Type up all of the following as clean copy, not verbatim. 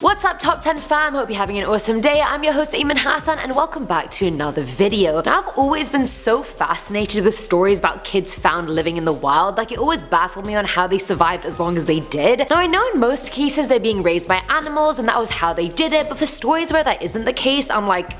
What's up top 10 fam, hope you're having an awesome day. I'm your host Ayman Hassan and welcome back to another video. Now I've always been so fascinated with stories about kids found living in the wild, like it always baffled me on how they survived as long as they did. Now I know in most cases they're being raised by animals and that was how they did it, but for stories where that isn't the case, I'm like,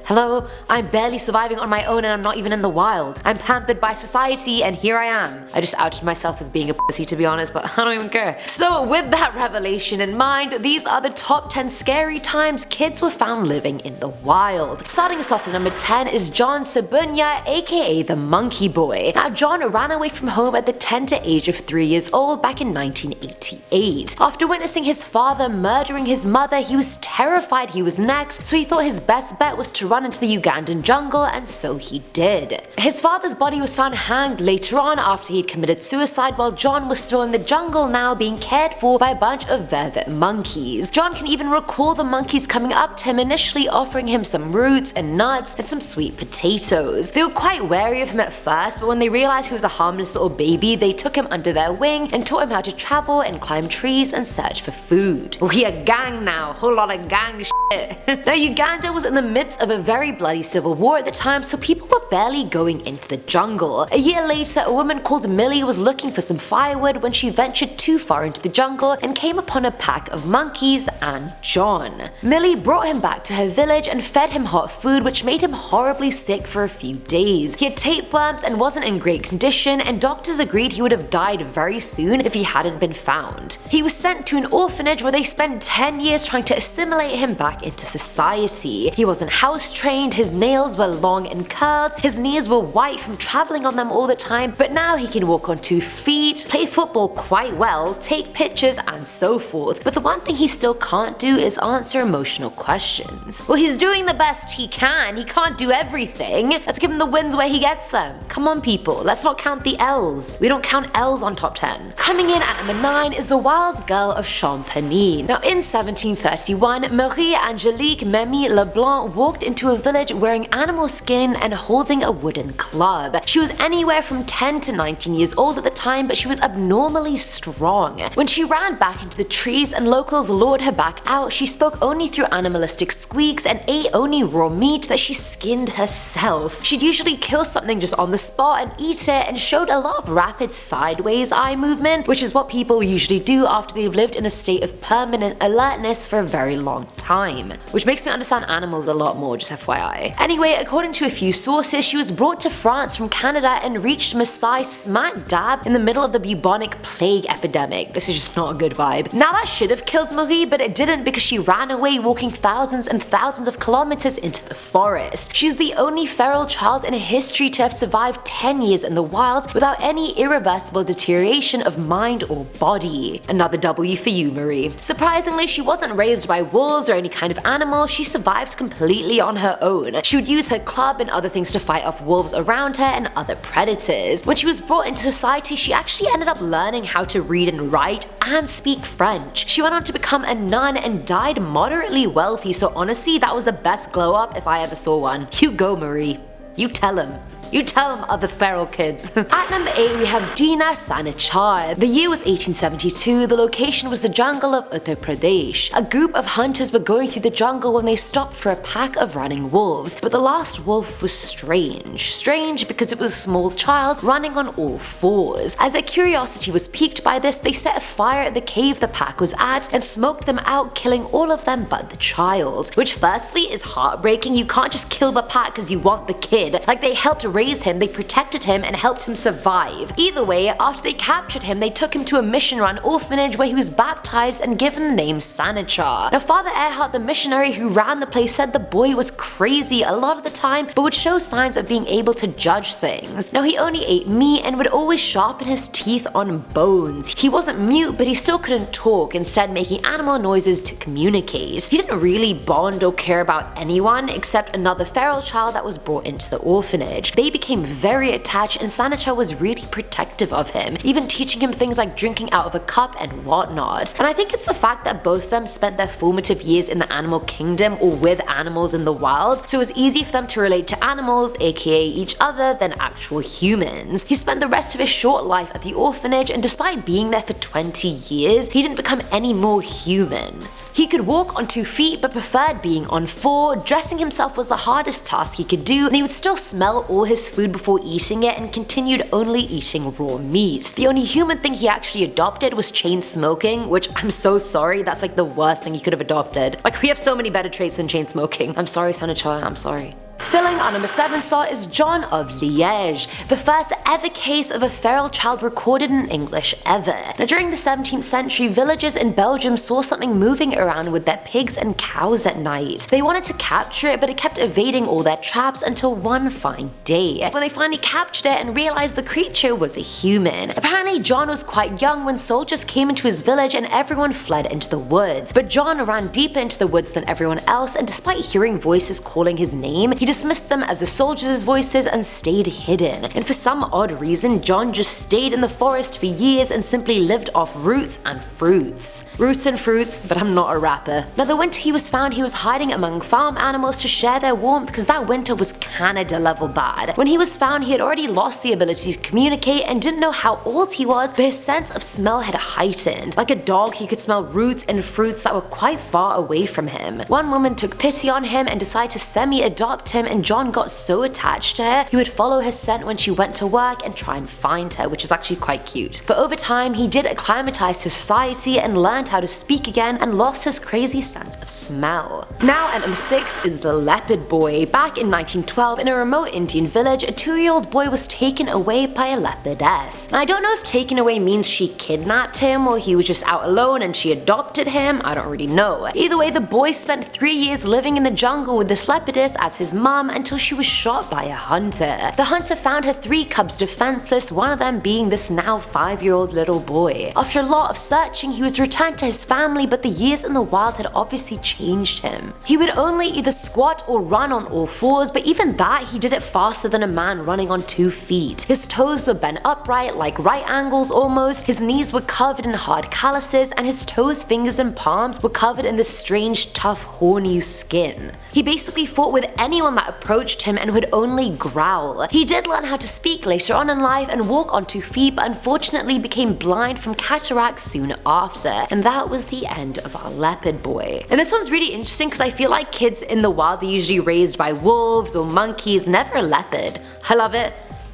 hello, I'm barely surviving on my own and I'm not even in the wild. I'm pampered by society and here I am. I just outed myself as being a pussy to be honest, but I don't even care. So with that revelation in mind, these are the top 10 scary times kids were found living in the wild. Starting us off at number 10 is John Ssebunya, aka the Monkey Boy. Now John ran away from home at the tender age of 3 years old back in 1988. After witnessing his father murdering his mother, he was terrified he was next, so he thought his best bet was to run into the Ugandan jungle, and so he did. His father's body was found hanged later on after he'd committed suicide, while John was still in the jungle now being cared for by a bunch of velvet monkeys. John can even recall the monkeys coming up to him initially offering him some roots and nuts and some sweet potatoes. They were quite wary of him at first, but when they realized he was a harmless little baby, they took him under their wing and taught him how to travel and climb trees and search for food. We a gang now, whole lot of gang shit. Now Uganda was in the midst of a very bloody civil war at the time, so people were barely going into the jungle. A year later, a woman called Millie was looking for some firewood when she ventured too far into the jungle and came upon a pack of monkeys and John. Millie brought him back to her village and fed him hot food, which made him horribly sick for a few days. He had tapeworms and wasn't in great condition, and doctors agreed he would have died very soon if he hadn't been found. He was sent to an orphanage where they spent 10 years trying to assimilate him back into society. He wasn't house trained, his nails were long and curled, his knees were white from traveling on them all the time, but now he can walk on 2 feet, play football quite well, take pictures and so forth. But the one thing he still can't do is answer emotional questions. Well, he's doing the best he can't do everything. Let's give him the wins where he gets them. Come on people, let's not count the L's. We don't count L's on top 10. Coming in at number 9 is the wild girl of Sham Deo. Now in 1731, Marie Angelique Memi Leblanc walked into a village wearing animal skin and holding a wooden club. She was anywhere from 10 to 19 years old at the time, but she was abnormally strong. When she ran back into the trees and locals lured her back out, she spoke only through animalistic squeaks and ate only raw meat that she skinned herself. She'd usually kill something just on the spot and eat it, and showed a lot of rapid sideways eye movement, which is what people usually do after they've lived in a state of permanent alertness for a very long time. Which makes me understand animals a lot more, just FYI. Anyway, according to a few sources, she was brought to France from Canada and reached Marseille smack dab in the middle of the bubonic plague epidemic. This is just not a good vibe. Now that should have killed Marie, but it didn't because she ran away walking thousands and thousands of kilometers into the forest. She's the only feral child in history to have survived 10 years in the wild without any irreversible deterioration of mind or body. Another W for you, Marie. Surprisingly, she wasn't raised by wolves or any kind of animal. She survived completely on her own. She would use her club and other things to fight off wolves around her and other predators. When she was brought into society, she actually ended up learning how to read and write and speak French. She went on to become a nun and died moderately wealthy, so honestly that was the best glow up if I ever saw one. You go, Marie. You tell him. You tell them, other feral kids. At number 8 we have Dina Sanichar. The year was 1872, the location was the jungle of Uttar Pradesh. A group of hunters were going through the jungle when they stopped for a pack of running wolves, but the last wolf was strange. Strange because it was a small child running on all fours. As their curiosity was piqued by this, they set a fire at the cave the pack was at and smoked them out, killing all of them but the child. Which firstly is heartbreaking. You can't just kill the pack because you want the kid. Like, they helped raise him, they protected him and helped him survive. Either way, after they captured him, they took him to a mission-run orphanage where he was baptized and given the name Sanichar. Now Father Erhard, the missionary who ran the place, said the boy was crazy a lot of the time but would show signs of being able to judge things. Now he only ate meat and would always sharpen his teeth on bones. He wasn't mute, but he still couldn't talk, instead making animal noises to communicate. He didn't really bond or care about anyone except another feral child that was brought into the orphanage. They became very attached and Sanichar was really protective of him, even teaching him things like drinking out of a cup and whatnot. And I think it's the fact that both of them spent their formative years in the animal kingdom or with animals in the wild, so it was easy for them to relate to animals, aka each other, than actual humans. He spent the rest of his short life at the orphanage, and despite being there for 20 years, he didn't become any more human. He could walk on 2 feet but preferred being on 4, dressing himself was the hardest task he could do, and he would still smell all his food before eating it and continued only eating raw meat. The only human thing he actually adopted was chain smoking, which I'm so sorry, that's like the worst thing he could have adopted. Like, we have so many better traits than chain smoking. I'm sorry, Sanichar, I'm sorry. Filling our number 7 slot is John of Liege, the first ever case of a feral child recorded in English ever. Now, during the 17th century, villagers in Belgium saw something moving around with their pigs and cows at night. They wanted to capture it, but it kept evading all their traps until one fine day, when they finally captured it and realized the creature was a human. Apparently, John was quite young when soldiers came into his village and everyone fled into the woods, but John ran deeper into the woods than everyone else, and despite hearing voices calling his name, he dismissed them as the soldiers' voices and stayed hidden. And for some odd reason, John just stayed in the forest for years and simply lived off roots and fruits. Roots and fruits, but I'm not a rapper. Now, the winter he was found, he was hiding among farm animals to share their warmth, because that winter was Canada level bad. When he was found, he had already lost the ability to communicate and didn't know how old he was, but his sense of smell had heightened. Like a dog, he could smell roots and fruits that were quite far away from him. One woman took pity on him and decided to semi-adopt him, and John got so attached to her, he would follow her scent when she went to work and try and find her, which is actually quite cute. But over time, he did acclimatize to society and learned how to speak again and lost his crazy sense of smell. Now at number 6 is the leopard boy. Back in 1912, in a remote Indian village, a 2-year-old boy was taken away by a leopardess. Now, I don't know if taken away means she kidnapped him or he was just out alone and she adopted him, I don't really know. Either way, the boy spent 3 years living in the jungle with this leopardess as his mom until she was shot by a hunter. The hunter found her 3 cubs defenseless, one of them being this now 5-year-old little boy. After a lot of searching, he was returned to his family, but the years in the wild had obviously changed him. He would only either squat or run on all 4s, but even that, he did it faster than a man running on 2 feet. His toes were bent upright, like right angles almost, his knees were covered in hard calluses, and his toes, fingers, and palms were covered in this strange, tough, horny skin. He basically fought with anyone that approached him and would only growl. He did learn how to speak later on in life and walk on 2 feet, but unfortunately became blind from cataracts soon after, and that was the end of our leopard boy. And this one's really interesting because I feel like kids in the wild are usually raised by wolves or monkeys, never a leopard. I love it.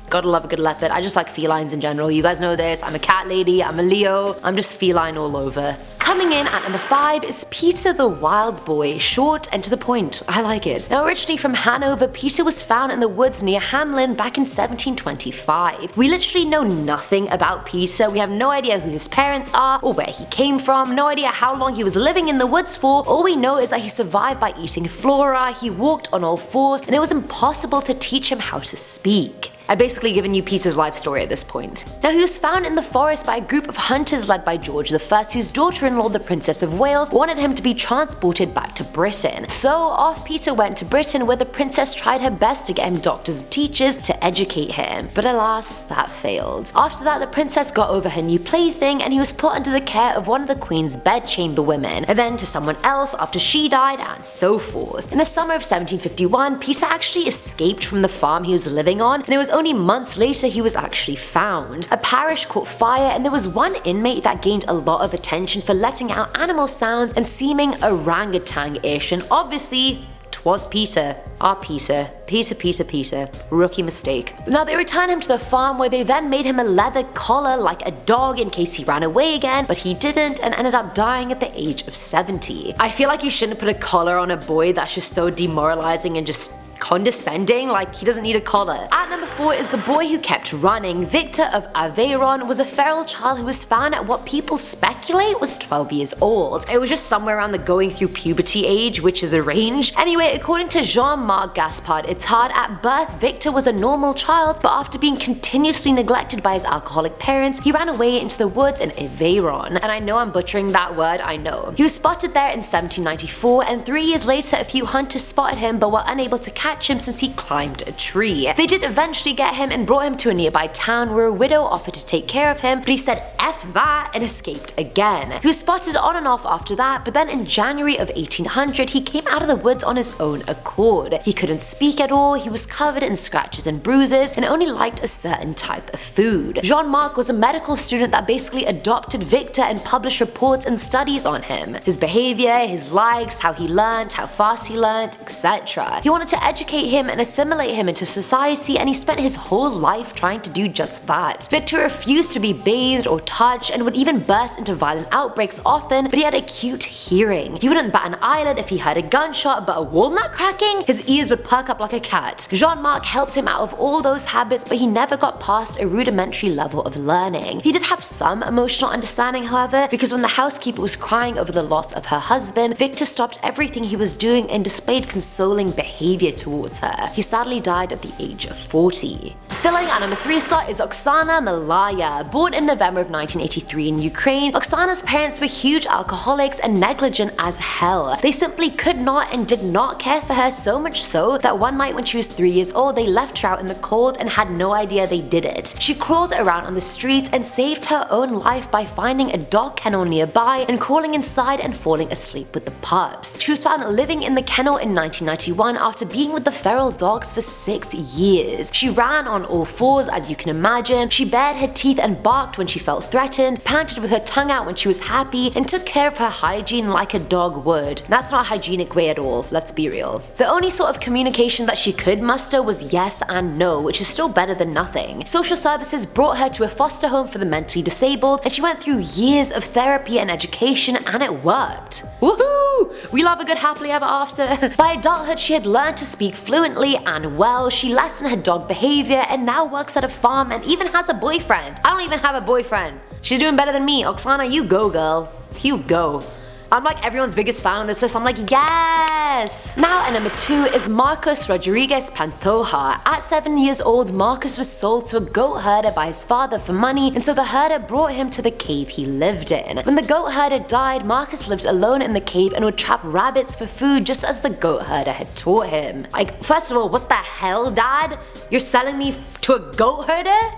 Gotta love a good leopard. I just like felines in general. You guys know this. I'm a cat lady, I'm a Leo, I'm just feline all over. Coming in at number 5 is Peter the Wild Boy, short and to the point. I like it. Now, originally from Hanover, Peter was found in the woods near Hamelin back in 1725. We literally know nothing about Peter. We have no idea who his parents are or where he came from, no idea how long he was living in the woods for. All we know is that he survived by eating flora, he walked on all 4s, and it was impossible to teach him how to speak. I've basically given you Peter's life story at this point. Now, he was found in the forest by a group of hunters led by George I, whose daughter-in-law, the Princess of Wales, wanted him to be transported back to Britain. So off Peter went to Britain, where the princess tried her best to get him doctors and teachers to educate him. But alas, that failed. After that, the princess got over her new plaything and he was put under the care of one of the queen's bedchamber women, and then to someone else after she died, and so forth. In the summer of 1751, Peter actually escaped from the farm he was living on, and it was only months later he was actually found. A parish caught fire, and there was one inmate that gained a lot of attention for letting out animal sounds and seeming orangutan-ish, and obviously twas Peter. Our Peter. Peter. Rookie mistake. Now, they returned him to the farm, where they then made him a leather collar like a dog in case he ran away again, but he didn't and ended up dying at the age of 70. I feel like you shouldn't put a collar on a boy. That's just so demoralizing and just condescending, like he doesn't need a collar. At number 4 is the boy who kept running. Victor of Aveyron was a feral child who was found at what people speculate was 12 years old. It was just somewhere around the going through puberty age, which is a range. Anyway, according to Jean-Marc Gaspard Itard, at birth Victor was a normal child, but after being continuously neglected by his alcoholic parents, he ran away into the woods in Aveyron. And I know I'm butchering that word, I know. He was spotted there in 1794, and 3 years later a few hunters spotted him but were unable to catch catch him since he climbed a tree. They did eventually get him and brought him to a nearby town where a widow offered to take care of him, but he said F that and escaped again. He was spotted on and off after that, but then in January of 1800 he came out of the woods on his own accord. He couldn't speak at all, he was covered in scratches and bruises, and only liked a certain type of food. Jean-Marc was a medical student that basically adopted Victor and published reports and studies on him. His behavior, his likes, how he learned, how fast he learned, etc. He wanted to educate him and assimilate him into society, and he spent his whole life trying to do just that. Victor refused to be bathed or touched and would even burst into violent outbreaks often, but he had acute hearing. He wouldn't bat an eyelid if he heard a gunshot, but a walnut cracking? His ears would perk up like a cat. Jean-Marc helped him out of all those habits, but he never got past a rudimentary level of learning. He did have some emotional understanding, however, because when the housekeeper was crying over the loss of her husband, Victor stopped everything he was doing and displayed consoling behavior towards her. He sadly died at the age of 40. Filling our number 3 slot is Oksana Malaya. Born in November of 1983 in Ukraine, Oksana's parents were huge alcoholics and negligent as hell. They simply could not and did not care for her, so much so that one night when she was 3 years old they left her out in the cold and had no idea they did it. She crawled around on the streets and saved her own life by finding a dog kennel nearby and crawling inside and falling asleep with the pups. She was found living in the kennel in 1991 after being with the feral dogs for 6 years. She ran on all fours, as you can imagine. She bared her teeth and barked when she felt threatened, panted with her tongue out when she was happy, and took care of her hygiene like a dog would. That's not a hygienic way at all, let's be real. The only sort of communication that she could muster was yes and no, which is still better than nothing. Social services brought her to a foster home for the mentally disabled, and she went through years of therapy and education, and it worked. Woohoo! We love a good happily ever after. By adulthood, she had learned to speak fluently and well, she lessened her dog behavior, and now works at a farm and even has a boyfriend. I don't even have a boyfriend. She's doing better than me. Oksana, you go, girl. You go. I'm like everyone's biggest fan on this list. I'm like, yes! Now at number 2 is Marcos Rodriguez Pantoja. At 7 years old, Marcos was sold to a goat herder by his father for money, and so the herder brought him to the cave he lived in. When the goat herder died, Marcos lived alone in the cave and would trap rabbits for food just as the goat herder had taught him. Like, first of all, what the hell, Dad? You're selling me to a goat herder?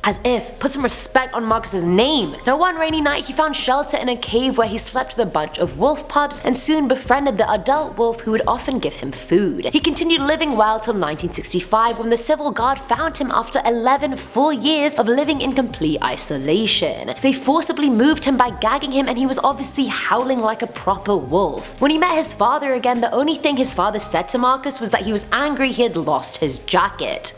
As if, put some respect on Marcus's name. Now one rainy night he found shelter in a cave where he slept with a bunch of wolf pups and soon befriended the adult wolf who would often give him food. He continued living well till 1965 when the civil guard found him after 11 full years of living in complete isolation. They forcibly moved him by gagging him, and he was obviously howling like a proper wolf. When he met his father again, the only thing his father said to Marcus was that he was angry he had lost his jacket.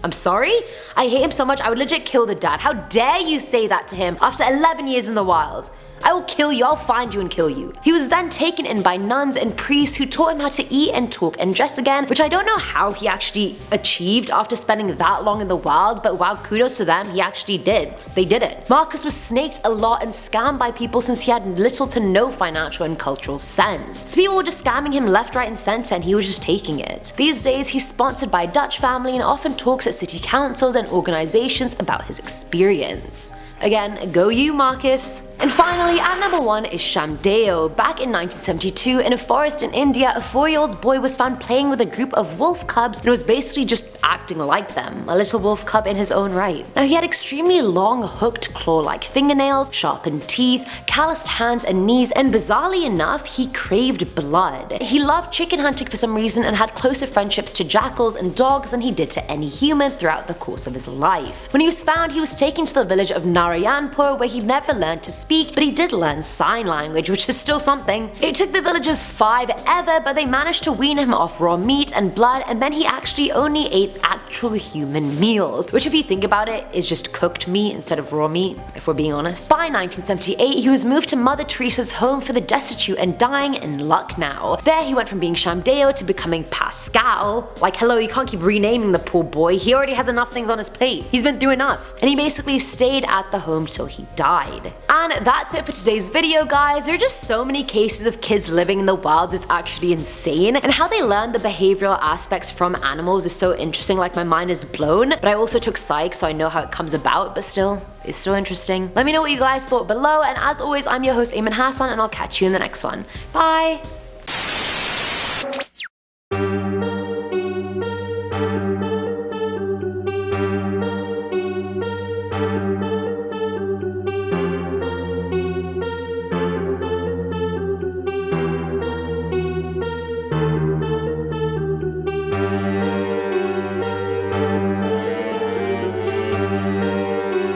I'm sorry? I hate him so much I would legit kill the dad. How dare you say that to him after 11 years in the wild? I will kill you, I'll find you and kill you. He was then taken in by nuns and priests who taught him how to eat and talk and dress again, which I don't know how he actually achieved after spending that long in the wild, but wow, kudos to them, he actually did. They did it. Marcus was snaked a lot and scammed by people since he had little to no financial and cultural sense. So people were just scamming him left, right and center, and he was just taking it. These days he's sponsored by a Dutch family and often talks at city councils and organizations about his experience. Again, go you, Marcus. And finally, at number 1 is Sham Deo. Back in 1972, in a forest in India, a 4-year-old boy was found playing with a group of wolf cubs and was basically just acting like them, a little wolf cub in his own right. Now he had extremely long, hooked, claw-like fingernails, sharpened teeth, calloused hands and knees, and bizarrely enough, he craved blood. He loved chicken hunting for some reason and had closer friendships to jackals and dogs than he did to any human throughout the course of his life. When he was found, he was taken to the village of Narayanpur, where he never learned to speak, but he did learn sign language, which is still something. It took the villagers 5 ever, but they managed to wean him off raw meat and blood, and then he actually only ate actual human meals, which if you think about it is just cooked meat instead of raw meat, if we're being honest. By 1978 he was moved to Mother Teresa's home for the destitute and dying in Lucknow. There he went from being Sham Deo to becoming Pascal. Like hello, you can't keep renaming the poor boy, he already has enough things on his plate, he's been through enough. And he basically stayed at the home till he died. And that's it for today's video, guys. There are just so many cases of kids living in the wild, it's actually insane, and how they learn the behavioral aspects from animals is so interesting. Like my mind is blown, but I also took psych so I know how it comes about, but still, it's so interesting. Let me know what you guys thought below, and as always, I'm your host Ayman Hassan, and I'll catch you in the next one. Bye!